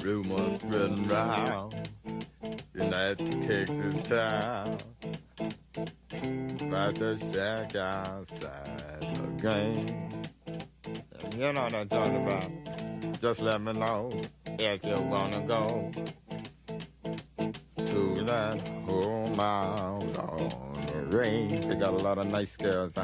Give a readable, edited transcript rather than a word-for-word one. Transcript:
Rumors spreading round in that Texas town about the shack outside the game. You know what I'm talking about. Just let me know if you wanna go to that home out on the range. They got a lot of nice girls.